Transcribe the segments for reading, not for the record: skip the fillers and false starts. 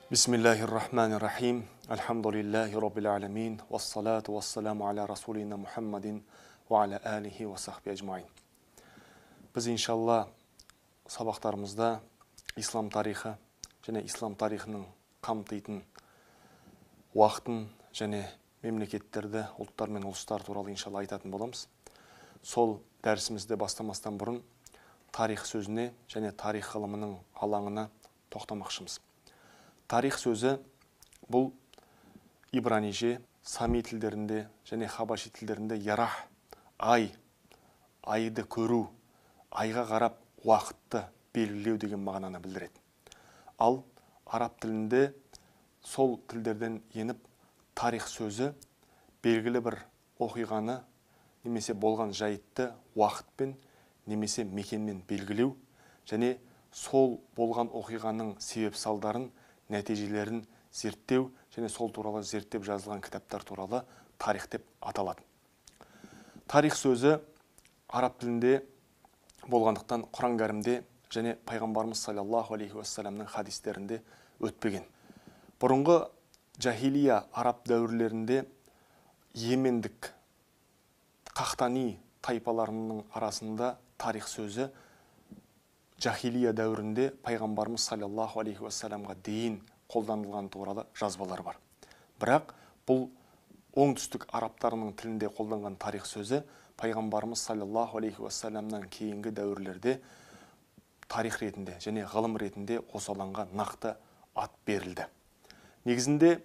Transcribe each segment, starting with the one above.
Bismillahirrahmanirrahim. Elhamdülillahi Rabbil alemin. Vessalatu vesselamu ala Rasulina Muhammedin ve ala alihi ve sahbihi ecmain. Biz inşallah sabақтарымызда ислам тарихы және ислам тарихының қамтитын уақытын және мемлекеттерді, ұлттар мен ұлыстар туралы иншалла айтатын боламыз. Сол дәрісімізді бастамастан бұрын тарих сөзіне және тарих ғылымының алаңына тоқтамақшымыз. Тарих сөзі бұл ибранише, сами тілдерінде және хабаши тілдерінде ярах, айды көру, айға қарап уақытты белгілеу деген мағынаны білдіреді. Ал араб тілінде сол тілдерден еніп тарих сөзі белгілі бір оқиғаны немесе болған жайтты уақытпен немесе мекенмен белгілеу және сол болған оқиғаның себеп салдарын нәтижелерін зерттеу және сол туралы зерттеп жазылған кітаптар туралы тарих деп аталады. Тарих сөзі араб тілінде болғандықтан Құран кәрімде және пайғамбарымыз саллаллаху алейхи уассаламның хадистерінде өтпеген. Бұрынғы жахилия араб дәуірлерінде йемендік қақтани тайпаларының арасында тарих сөзі жахилия дәуірінде пайғамбарымыз саллаллаху алейхи уассаламға дейін қолданылған туралы жазбалар бар. Бірақ бұл оңтүстік арабтарының тілінде қолданған тарих сөзі пайғамбарымыз саллаллаху алейхи уассаламнан кейінгі дәуірлерде тарих ретінде және ғылым ретінде осы алаңға нақты ат берілді. Негізінде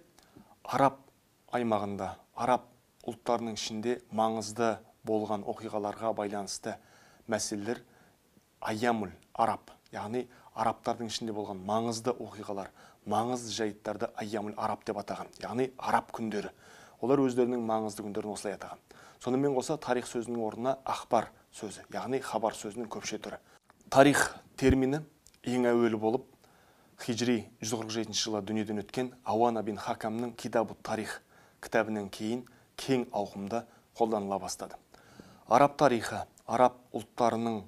араб аймағында, араб ұлттарының ішінде маңызды болған оқиғаларға байланысты мәселелер айямул араб, яғни арабтардың ішінде болған маңызды оқиғалар, маңызды жайттарды айямул араб деп атаған, яғни араб күндері. Олар өздерінің маңызды күндерін осылай атаған. Сонымен қоса тарих сөзінің орнына ахбар сөзі, яғни хабар сөзінің көпше түрі. Тарих термині ең әуелі болып хижри 147 жылы дүниеден өткен Ауана бин Хакамның Китабу тарих кітабынан кейін кең ауқымда қолданыла бастады. Араб тарихы, араб ұлттарының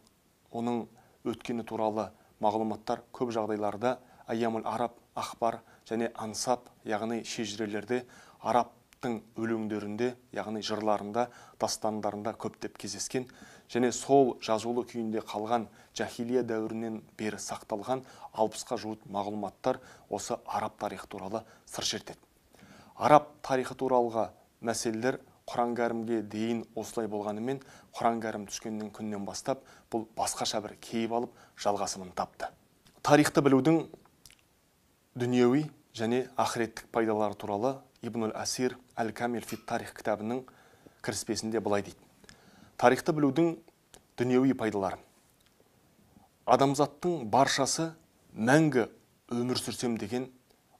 оның өткені туралы мағлұматтар көп жағдайларда айямул араб, ахбар және ансап, яғни шежірелерде, арабтың өлеңдерінде, яғни жырларында, дастандарында көптеп кездескен және сол жазулы күйінде қалған жахилия дәуірінен бері сақталған 60-қа жуық мағлұматтар осы араб тарихы туралы сыр шертеді. Араб тарихы туралғы мәселелер Құран кәрімге дейін осылай болғанымен, Құран кәрім түскеннен күннен бастап бұл басқаша бір кейіп алып жалғасымын тапты. Тарихты білудің дүниеви және ақыреттік пайдалары туралы Ибн Асир Әл-Камил фит тарих кітабының кіріспесінде былай дейді. Тарихты білудің дүниеви пайдалары. Адамзаттың баршасы мәңгі өмір сүрсем деген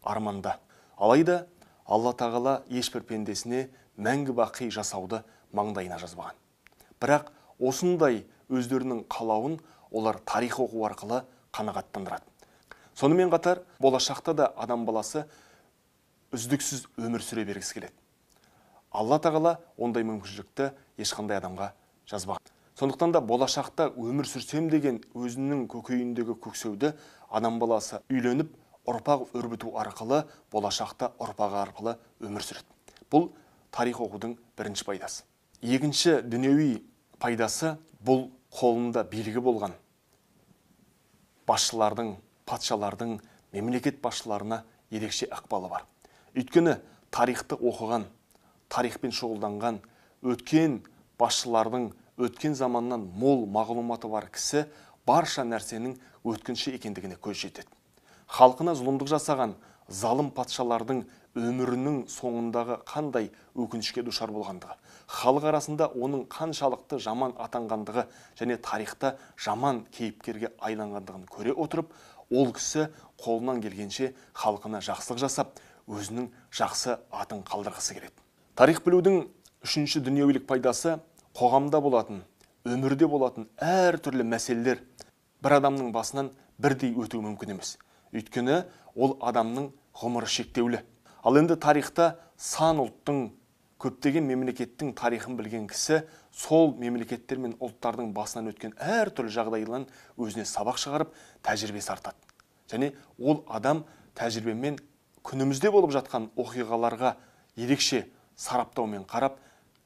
арманда. Алайда Алла тағала ешбір пендесіне мәңгі бақи жасауды маңдайына жазбаған. Бірақ осындай өздерінің қалауын олар тарих оқу арқылы қанағаттандырады. Сонымен қатар болашақта да адам баласы үздіксіз өмір сүре бергісі келеді. Алла тағала ондай мүмкіншілікті ешқандай адамға жазбаған. Сондықтан да болашақта өмір сүрсем деген өзінің көкейіндегі көксеуді адам баласы үйленіп ұрпақ өрбіту арқылы болашақта ұрпағы арқылы өмір сүреді. Бұл тарих оқудың бірінші пайдасы. Екінші дүниеви пайдасы бұл қолында билігі болған басшылардың, патшалардың, мемлекет басшыларына ерекше ықпалы бар. Өйткені тарихты оқыған, тарихпен шұғылданған, өткен басшылардың өткен заманнан мол мағлұматы бар кісі барша нәрсенің өткінші екендігіне көз жетеді. Халқына зұлымдық жасаған залым патшалардың өмірінің соңындағы қандай өкінішке душар болғандығы, халық арасында оның қаншалықты жаман атанғандығы және тарихта жаман кейіпкерге айланғандығын көре отырып, ол кісі қолынан келгенше халқына жақсылық жасап, өзінің жақсы атын қалдырғысы келеді. Тарих білудің үшінші дүниелік пайдасы қоғамда болатын, өмірде болатын әр түрлі мәселелер бір адамның басынан бірдей өтуі мүмкін емес. Өйткені ол адамның ғұмыры шектеулі. Ал енді тарихта сан ұлттың, көптеген мемлекеттің тарихын білген кісі сол мемлекеттер мен ұлттардың басынан өткен әр түрлі жағдайлардан өзіне сабақ шығарып, тәжірибе артады. Және ол адам тәжірибемен күнімізде болып жатқан оқиғаларға ерекше сараптаумен қарап,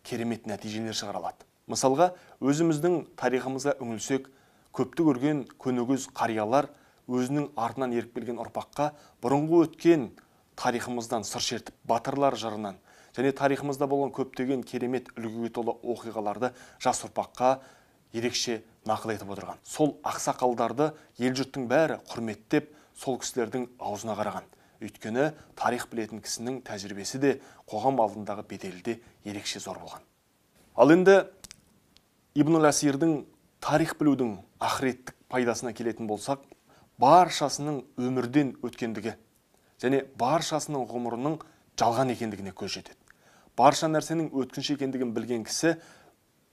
керемет нәтижелер шығара алады. Мысалға, өзіміздің тарихымызға үңілсек, көпті көрген көнегөз қариялар өзінің артынан еріп келген ұрпаққа бұрынғы өткен тарихымыздан сыр шертіп, батырлар жырынан және тарихымызда болған көптеген керемет үлгіге толы оқиғаларды жас ұрпаққа ерекше нақыл етіп отырған. Сол ақсақалдарды ел жұрттың бәрі құрметтеп, сол кісілердің аузына қараған. Өйткені тарих білетін кісінің тәжірибесі де қоғам алдындағы беделі де ерекше зор болған. Ал енді Ибн әл-Асирдің тарих білудің ақыреттік пайдасына келетін болсақ, баршасының өмірден өткендігі және баршасының ғұмырының жалған екендігіне көз жетеді. Барша нәрсенің өткінші екендігін білген кісі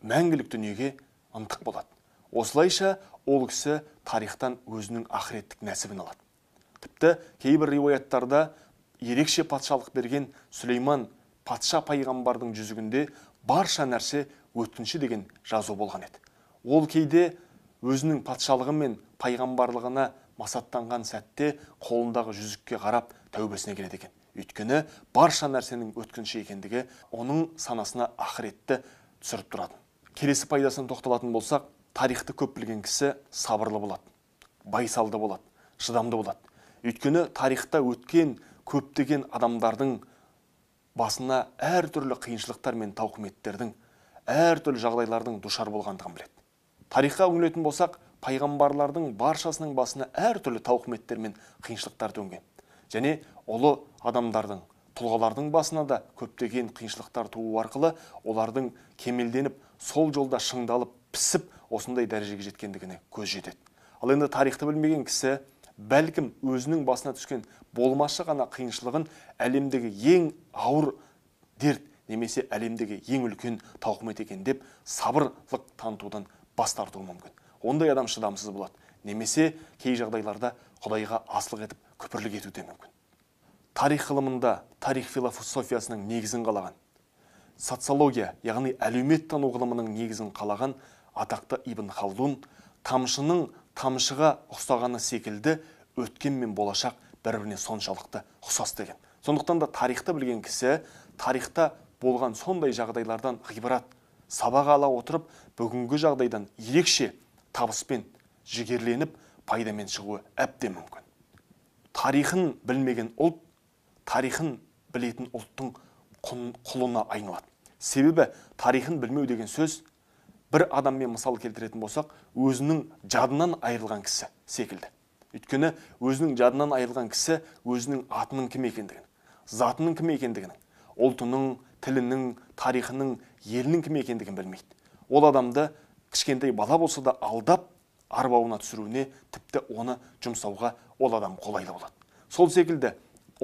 мәңгілік дүниеге ынтық болады. Осылайша ол кісі тарихтан өзінің ақыреттік нәсібін алады. Тіпті кейбір риуаяттарда ерекше патшалық берген Сүлейман патша пайғамбардың жүзігінде барша нәрсе өткінші деген жазу болған еді. Ол кейде өзінің патшалығы мен пайғамбарлығына масаттанған сәтте қолындағы жүзікке қарап тәубесіне келеді екен. Өйткені барша нәрсенің өткінші екендігі оның санасына ақыретті түсіріп тұрады. Келесі пайдасына тоқталатын болсақ, тарихты көп білген кісі сабырлы болады, байсалды болады, шыдамды болады. Өйткені тарихта өткен көптеген адамдардың басына әртүрлі қиыншылықтар мен тауқыметтердің, әртүрлі жағдайлардың душар болғандығын біледі. Тарихқа үңілетін болсақ, пайғамбарлардың баршасының басына әртүрлі тауқыметтер мен қиыншылықтар төнген. Және ұлы адамдардың, тұлғалардың басына да көптеген қиыншылықтар туу арқылы олардың кемелденіп, сол жолда шыңдалып, пісіп, осындай дәрежеге жеткендігіне көз жетеді. Ал енді тарихты білмеген кісі бәлкім өзінің басына түскен болмашы ғана қиыншылығын әлемдегі ең ауыр дерт немесе әлемдегі ең үлкен тауқымет екен деп сабырлық танытудан бас тартуы мүмкін. Ондай адам шыдамсыз болады. Немесе кей жағдайларда Құдайға асылық етіп күпірлік етуі де мүмкін. Тарих ғылымында тарих философиясының негізін қалаған, социология, яғни әлеуметтану ғылымының негізін қалаған атақты Ибн Халдун тамшының тамшыға ұқсағаны секілді өткен мен болашақ бір-біріне соншалықты ұқсас деген. Сондықтан да тарихты білген кісі тарихта болған сондай жағдайлардан ғибрат сабақ ала отырып, бүгінгі жағдайдан ерекше табыспен жігерленіп, пайдамен шығуы әбден мүмкін. Тарихын білмеген ұлт, тарихын білетін ұлттың құлына айналады. Себебі тарихын білмеу деген сөз, бір адаммен мысал келтіретін болсақ, өзінің жадынан айырылған кісі секілді. Өйткені өзінің жадынан айырылған кісі өзінің атының кім екендігін, затының кім екендігін, ұлтының, тілінің, тарихының, елінің кім екендігін білмейді. Ол адамды кішкентай бала болса да алдап, арбауына түсіруіне, тіпті оны жұмсауға ол адам қолайлы болады. Сол секілді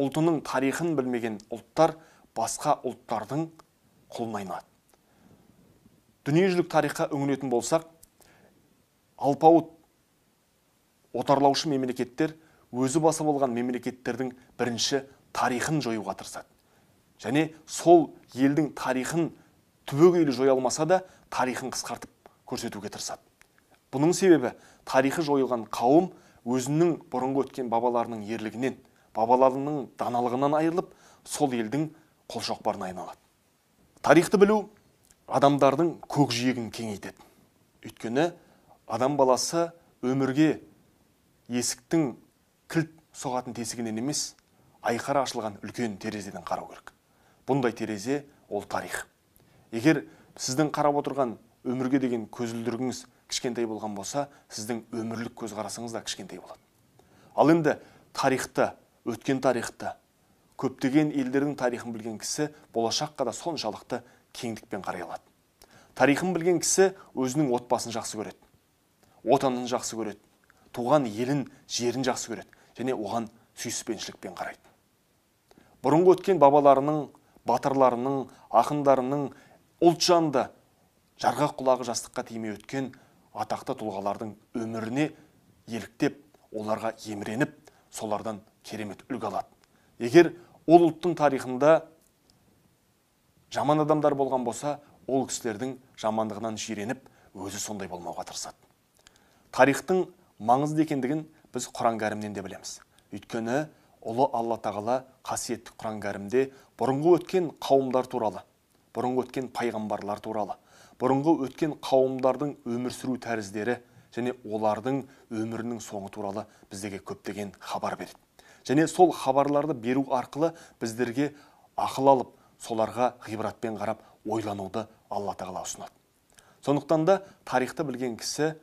ұлтының тарихын білмеген ұлттар басқа ұлттардың құлына айналады. Дүниежүзілік тарихқа үңілетін болсақ, алпауыт отарлаушы мемлекеттер өзі басы болған мемлекеттердің бірінші тарихын жоюға тырысады. Және сол елдің тарихын түбегейлі жоя алмаса да тарихын қысқартып көрсетуге тырысады. Бұның себебі тарихы жойылған қауым өзінің бұрынғы өткен бабаларының ерлігінен, бабаларының даналығынан айырылып, сол елдің қолшоқпарына айналады. Тарихты білу адамдардың көкжиегін кеңейтеді. Өйткені адам баласы өмірге есіктің кілт соғатын тесігінен емес, айқара ашылған үлкен терезеден қарау керек. Бұндай терезе ол тарих. Егер сіздің қарап отырған өмірге деген көзілдірігіңіз кішкентай болған болса, сіздің өмірлік көзқарасыңыз да кішкентай болады. Ал енді тарихты, өткен тарихты, көптеген елдердің тарихын білген кісі болашаққа да соншалықты кеңдікпен қарай алады. Тарихын білген кісі өзінің отбасын жақсы көреді, отанын жақсы көреді, туған елін, жерін жақсы көреді және оған сүйіспеншілікпен қарайды. Бұрынғы өткен бабаларының, батырларының, ақындарының ұлт жанды жарға құлағы жастыққа тимей өткен атақты тұлғалардың өміріне еліктеп, оларға еміреніп, солардан керемет үлгі алады. Егер ол ұлттың тарихында жаман адамдар болған болса, ол кісілердің жамандығынан жиреніп, өзі сондай болмауға тырысады. Тарихтың маңызды екендігін біз Құран кәрімнен де білеміз. Өйткені ұлы Алла тағала қасиетті Құран кәрімде бұрынғы өткен қауымдар туралы, бұрынғы өткен пайғамбарлар туралы, бұрынғы өткен қауымдардың өмір сүру тәріздері және олардың өмірінің соңы туралы біздерге көптеген хабар береді. Және сол хабарларды беру арқылы біздерге ақыл алып, соларға ғибратпен қарап ойлануды Алла тағала ұсынады. Сондықтан да тарихты білген кісі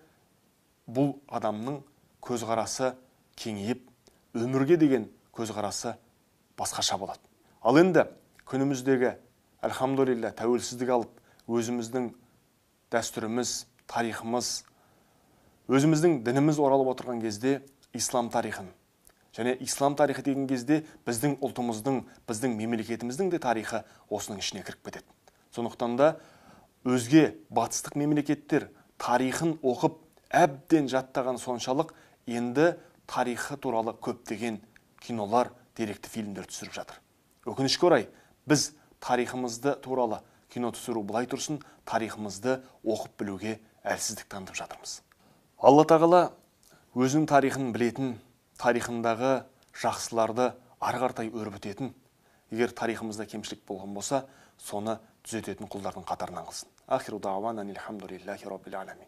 бұл адамның көзқарасы кеңейіп, өмірге деген көзқарасы басқаша болады. Ал енді күніміздегі әлхамдулилля тәуелсіздік алып, өзіміздің дәстүріміз, тарихымыз, өзіміздің дініміз оралып отырған кезде ислам тарихын, және ислам тарихы деген кезде біздің ұлтымыздың, біздің мемлекетіміздің де тарихы осының ішіне кіріп кетеді. Сондықтан да өзге батыстық мемлекеттер тарихын оқып, әбден жаттаған соншалық, енді тарихы туралы көптеген кинолар, деректі фильмдер түсіріп жатыр. Өкінішке орай, біз тарихымызды туралы кино түсіру былай тұрсын, тарихымызды оқып білуге әлсіздік танытып жатырмыз. Алла тағала өзінің тарихын білетін, тарихындағы жақсыларды ары қаратай өрбітетін, егер тарихымызда кемшілік болған болса, соны түзететін құлдардың қатарынан қылсын. Ахиру дауана алхамдулиллахи раббил аламин.